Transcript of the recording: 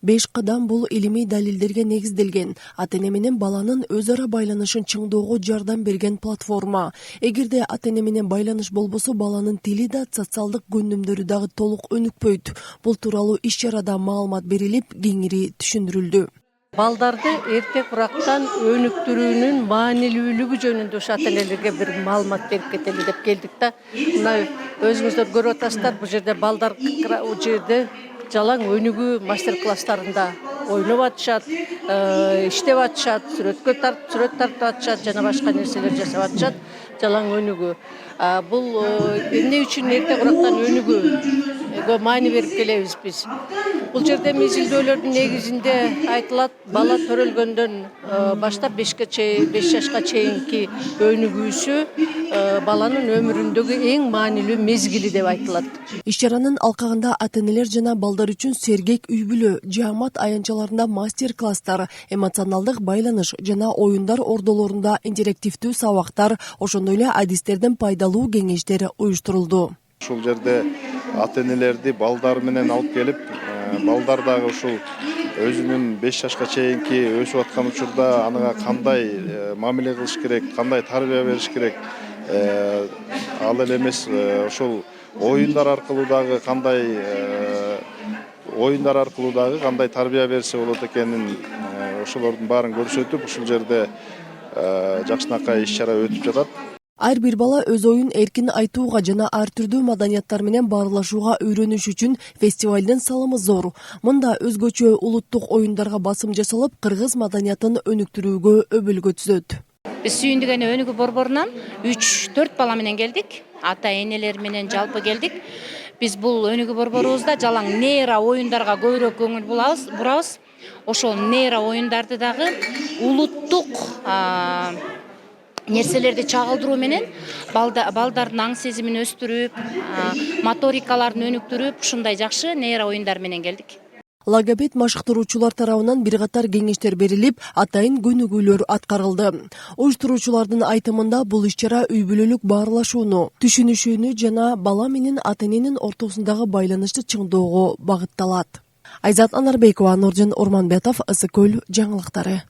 5 кадам бул илимий далилдерге негизделген, ата-эне менен баланын өз ара байланышын чыңдоого жардам берген платформа. Эгерде ата-эне менен байланыш болбосо, баланын тили да, социалдык көндүмдөрү дагы толук өнүкпөйт. Бул тууралуу иш-чарада маалымат берилип, кеңири түшүндүрүлдү. Балдарды эрте курактан өнүктүрүүнүн маанилүүлүгү жөнүндө ата-энелерге бир маалымат берип кетели деп келдик да. Мына өзүңүздөр көрүп атасыздар, бул жерде балдар бул жерде жалаң өнүгүү мастер-класстарында ойноп атышат, иштеп атышат, сүрөт тартып атышат, жана башка нерселер жасап атышат. Жалаң өнүгүү. Бул эмне үчүн эрте курактан өнүгүүгө маани берип келебиз биз? Бул жерде мизилдөөлөрдүн негизинде айтылат, бала төрөлгөндөн баштап 5 жашка чейинки өнүгүүсү баланын өмүрүндөгү эң маанилүү мезгили деп айтылат. Иш-чаранын алкагында ата-энелер жана балдар үчүн сергек үй-бүлө, жаамат аянтчаларында мастер-класстар, эмоционалдык байланыш жана оюндар ордолорунда интерактивдүү сабактар, ошондой эле адистердин пайдалуу кеңештери уюштурулду. Ушул жерде ата-энелерди балдар менен алып келип, балдар дагы ушул өзүнүн 5 жашка чейинки өсүп аткан учурда анага кандай мамиле кылыш керек, кандай тарбия бериш керек, ал эле эмес ошол оюндар аркылуу дагы кандай тарбия берсе болот экенин ошолордун баарын көрсөтүп, ушул жерде жакшынакай иш-чара өтүп жатат. Ар бир бала өз оюн эркин айтууга жана ар түрдүү маданияттар менен баарлашууга үйрөнүш үчүн фестивалдын салымы зор. Мында өзгөчө улуттук оюндарга басым жасалып, кыргыз маданиятын өнүктүрүүгө өбөлгө түзөт. Биз Сүйүндүк эне өнүгүү борборунан 3-4 бала менен келдик. Ата-энелер менен жалпы келдик. Биз бул өнүгүү борборубузда жалаң нейро оюндарга көбүрөөк көңүл бурабыз. Ошол нейро оюндарды дагы улуттук нерселерди чагылдыруу менен балдардын аң сезимин өстүрүп, моторикаларын өнүктүрүп, ушундай жакшы нейро оюндар менен келдик. Логопед машыктыруучулар тарабынан бир катар кеңештер берилип, атайын көнүгүүлөр аткарылды. Уюштуруучулардын айтымында бул иш-чара үй-бүлөлүк баарлашууну, түшүнүшүүнү жана бала менен ата-эненин ортосундагы байланышты чыңдоого багытталат. Айзат Анарбекова, Нуржан Орманбетов, Ысык Көл жаңылыктары.